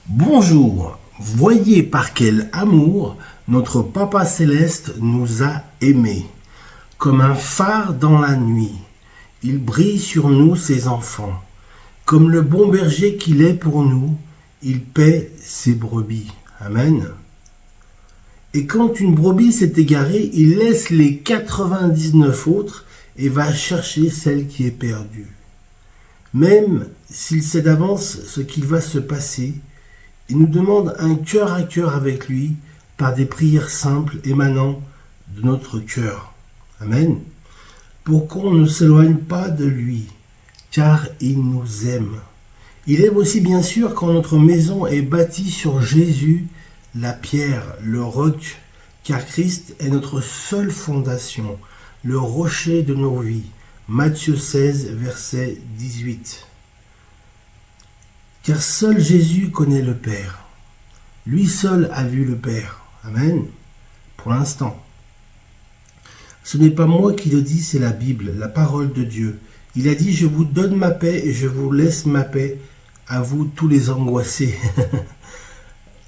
Bonjour, voyez par quel amour notre Papa Céleste nous a aimés. Comme un phare dans la nuit, il brille sur nous, ses enfants. Comme le bon berger qu'il est pour nous, il paie ses brebis. Amen. Et quand une brebis s'est égarée, il laisse les 99 autres et va chercher celle qui est perdue. Même s'il sait d'avance ce qu'il va se passer, il nous demande un cœur à cœur avec lui par des prières simples émanant de notre cœur. Amen. Pour qu'on ne s'éloigne pas de lui, car il nous aime. Il aime aussi bien sûr quand notre maison est bâtie sur Jésus, la pierre, le roc, car Christ est notre seule fondation, le rocher de nos vies. Matthieu 16, verset 18. Car seul Jésus connaît le Père. Lui seul a vu le Père. Amen. Pour l'instant. Ce n'est pas moi qui le dis, c'est la Bible, la parole de Dieu. Il a dit, je vous donne ma paix et je vous laisse ma paix, à vous tous les angoissés.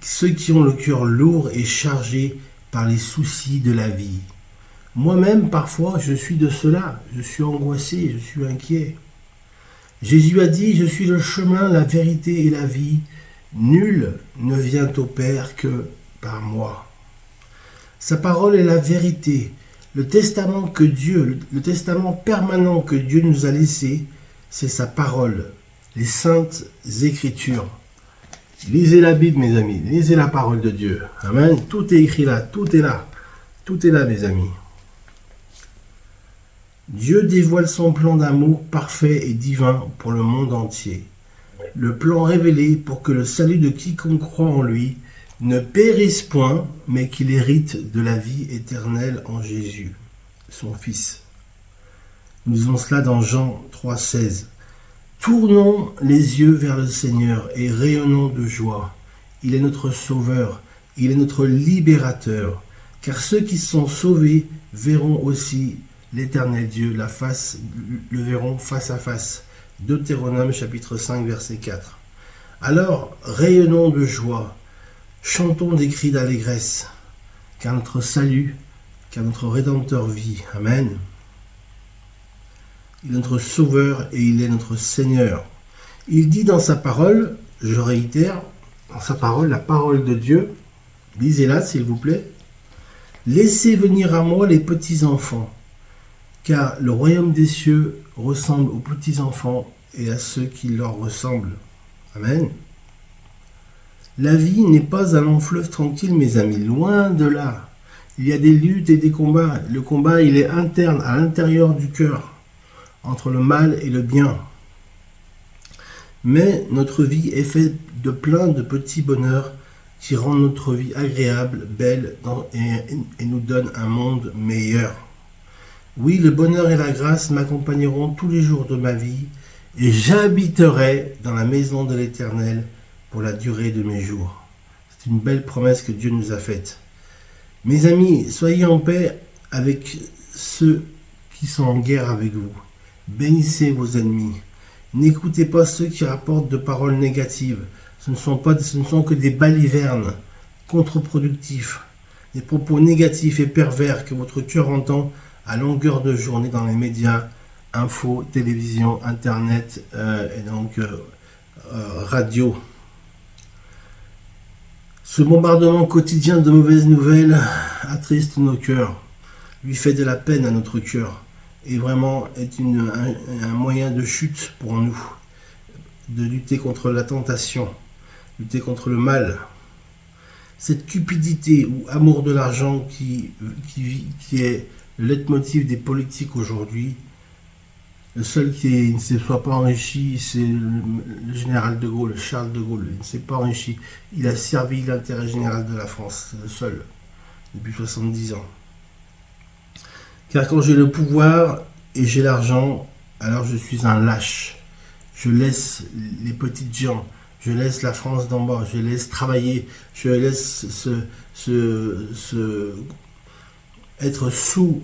Ceux qui ont le cœur lourd et chargé par les soucis de la vie. Moi-même, parfois, je suis de cela. Je suis angoissé, je suis inquiet. Jésus a dit, je suis le chemin, la vérité et la vie. Nul ne vient au Père que par moi. Sa parole est la vérité. Le testament permanent que Dieu nous a laissé, c'est sa parole, les saintes écritures. Lisez la Bible, mes amis, lisez la parole de Dieu. Amen. Tout est écrit là, tout est là. Tout est là, mes amis. Dieu dévoile son plan d'amour parfait et divin pour le monde entier. Le plan révélé pour que le salut de quiconque croit en lui ne périsse point, mais qu'il hérite de la vie éternelle en Jésus, son Fils. Nous lisons cela dans Jean 3,16. Tournons les yeux vers le Seigneur et rayonnons de joie. Il est notre Sauveur, il est notre Libérateur, car ceux qui sont sauvés verront aussi l'Éternel Dieu, le verront face à face. Deutéronome chapitre 5 verset 4. Alors rayonnons de joie, chantons des cris d'allégresse, car notre salut, car notre Rédempteur vit. Amen. Il est notre Sauveur et il est notre Seigneur. Il dit dans sa parole, je réitère, dans sa parole, la parole de Dieu, lisez-la s'il vous plaît, laissez venir à moi les petits enfants, car le royaume des cieux ressemble aux petits enfants et à ceux qui leur ressemblent. Amen. La vie n'est pas un long fleuve tranquille, mes amis, loin de là. Il y a des luttes et des combats. Le combat, il est interne, à l'intérieur du cœur, entre le mal et le bien. Mais notre vie est faite de plein de petits bonheurs qui rendent notre vie agréable, belle et nous donnent un monde meilleur. Oui, le bonheur et la grâce m'accompagneront tous les jours de ma vie et j'habiterai dans la maison de l'Éternel pour la durée de mes jours. C'est une belle promesse que Dieu nous a faite. Mes amis, soyez en paix avec ceux qui sont en guerre avec vous. Bénissez vos ennemis. N'écoutez pas ceux qui rapportent de paroles négatives. Ce ne sont que des balivernes contre-productifs, des propos négatifs et pervers que votre cœur entend à longueur de journée dans les médias, info, télévision, internet radio. Ce bombardement quotidien de mauvaises nouvelles attriste nos cœurs, lui fait de la peine à notre cœur et vraiment est un moyen de chute pour nous, de lutter contre la tentation, lutter contre le mal. Cette cupidité ou amour de l'argent qui est le leitmotiv des politiques aujourd'hui, le seul qui ne se soit pas enrichi, c'est le général de Gaulle, Charles de Gaulle. Il ne s'est pas enrichi. Il a servi l'intérêt général de la France, c'est le seul, depuis 70 ans. Car quand j'ai le pouvoir et j'ai l'argent, alors je suis un lâche. Je laisse les petites gens, je laisse la France d'en bas, je laisse travailler, je laisse être sous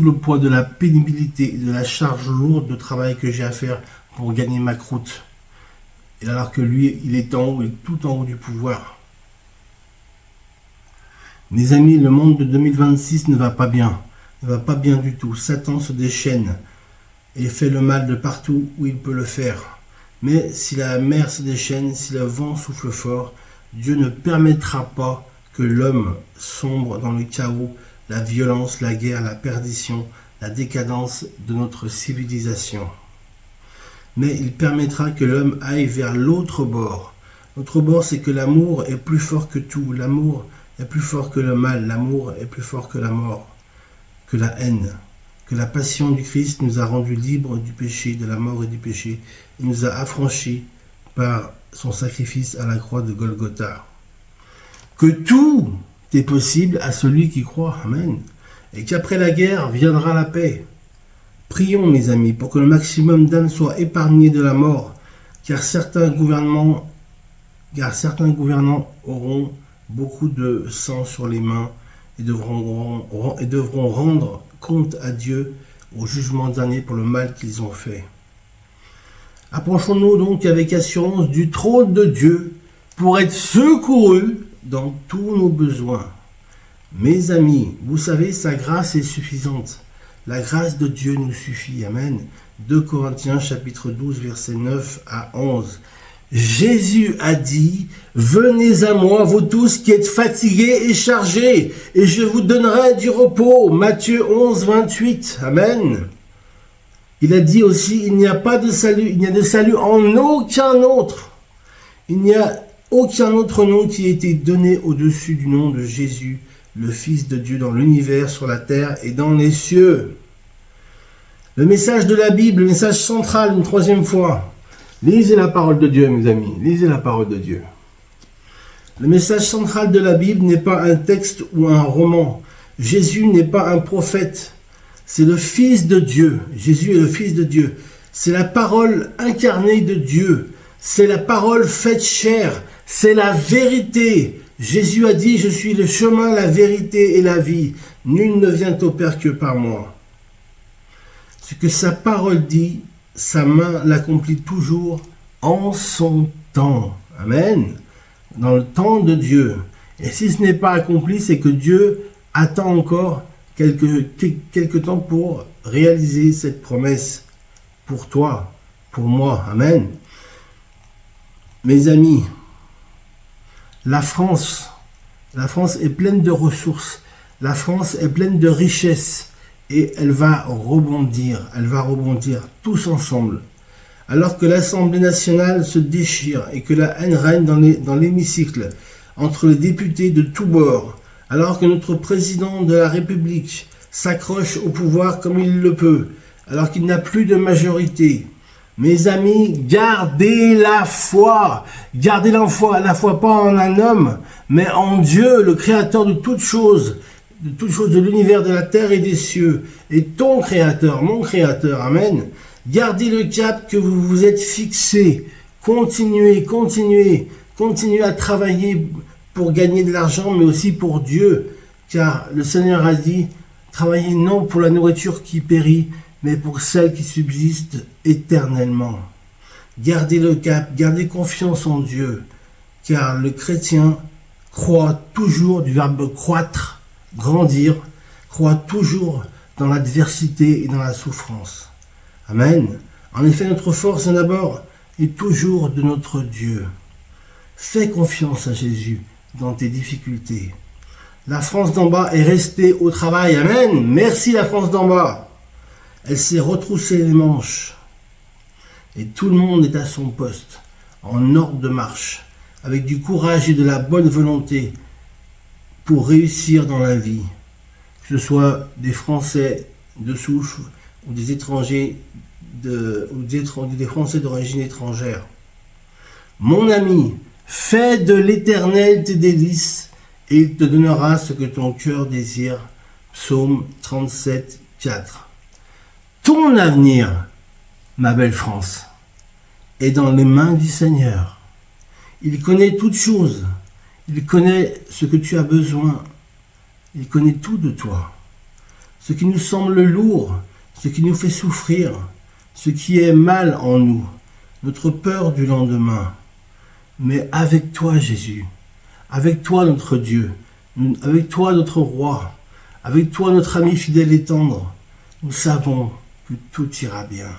le poids de la pénibilité, de la charge lourde de travail que j'ai à faire pour gagner ma croûte. et alors que lui, il est en haut, il est tout en haut du pouvoir. Mes amis, le monde de 2026 ne va pas bien. Ne va pas bien du tout. Satan se déchaîne et fait le mal de partout où il peut le faire. Mais si la mer se déchaîne, si le vent souffle fort, Dieu ne permettra pas que l'homme sombre dans le chaos, la violence, la guerre, la perdition, la décadence de notre civilisation. Mais il permettra que l'homme aille vers l'autre bord. L'autre bord, c'est que l'amour est plus fort que tout. L'amour est plus fort que le mal. L'amour est plus fort que la mort, que la haine. Que la passion du Christ nous a rendus libres du péché, de la mort et du péché. Il nous a affranchis par son sacrifice à la croix de Golgotha. Que tout est possible à celui qui croit. Amen. Et qu'après la guerre viendra la paix. Prions, mes amis, pour que le maximum d'âmes soient épargnées de la mort, car certains gouvernants auront beaucoup de sang sur les mains et devront rendre compte à Dieu au jugement dernier pour le mal qu'ils ont fait. Approchons-nous donc avec assurance du trône de Dieu pour être secourus dans tous nos besoins. Mes amis, vous savez, sa grâce est suffisante. La grâce de Dieu nous suffit. Amen. 2 Corinthiens chapitre 12 versets 9 à 11. Jésus a dit, « Venez à moi, vous tous qui êtes fatigués et chargés, et je vous donnerai du repos. » Matthieu 11, 28. Amen. Il a dit aussi, il n'y a pas de salut, il n'y a de salut en aucun autre. Il n'y a aucun autre nom qui ait été donné au-dessus du nom de Jésus, le Fils de Dieu, dans l'univers, sur la terre et dans les cieux. Le message de la Bible, le message central, une troisième fois. Lisez la parole de Dieu, mes amis. Lisez la parole de Dieu. Le message central de la Bible n'est pas un texte ou un roman. Jésus n'est pas un prophète. C'est le Fils de Dieu. Jésus est le Fils de Dieu. C'est la parole incarnée de Dieu. C'est la parole faite chair. C'est la vérité. Jésus a dit, « Je suis le chemin, la vérité et la vie. Nul ne vient au Père que par moi. » Ce que sa parole dit, sa main l'accomplit toujours en son temps. Amen. Dans le temps de Dieu. Et si ce n'est pas accompli, c'est que Dieu attend encore quelque temps pour réaliser cette promesse pour toi, pour moi. Amen. Mes amis, la France est pleine de ressources. La France est pleine de richesses. Et elle va rebondir tous ensemble. Alors que l'Assemblée nationale se déchire et que la haine règne dans l'hémicycle, entre les députés de tous bords, alors que notre président de la République s'accroche au pouvoir comme il le peut, alors qu'il n'a plus de majorité. Mes amis, gardez la foi. Gardez la foi pas en un homme, mais en Dieu, le créateur de toutes choses de l'univers, de la terre et des cieux, et ton créateur, mon créateur, amen. Gardez le cap que vous vous êtes fixé, continuez à travailler pour gagner de l'argent, mais aussi pour Dieu, car le Seigneur a dit, travaillez non pour la nourriture qui périt, mais pour celle qui subsiste éternellement. Gardez le cap, gardez confiance en Dieu, car le chrétien croit toujours, du verbe croître, grandir, croit toujours dans l'adversité et dans la souffrance. Amen. En effet, notre force d'abord est toujours de notre Dieu. Fais confiance à Jésus dans tes difficultés. La France d'en bas est restée au travail. Amen. Merci la France d'en bas. Elle s'est retroussée les manches. Et tout le monde est à son poste, en ordre de marche, avec du courage et de la bonne volonté, pour réussir dans la vie, que ce soit des Français de souche ou des étrangers des Français d'origine étrangère. Mon ami, fais de l'Éternel tes délices et il te donnera ce que ton cœur désire. Psaume 37, 4. Ton avenir, ma belle France, est dans les mains du Seigneur. Il connaît toutes choses. Il connaît ce que tu as besoin. Il connaît tout de toi. Ce qui nous semble lourd, ce qui nous fait souffrir, ce qui est mal en nous. notre peur du lendemain. Mais avec toi, Jésus, avec toi, notre Dieu, avec toi, notre roi, avec toi, notre ami fidèle et tendre, nous savons que tout ira bien.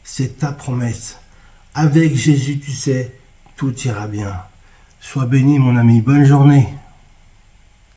C'est ta promesse. Avec Jésus, tu sais, tout ira bien. Sois béni, mon ami. Bonne journée.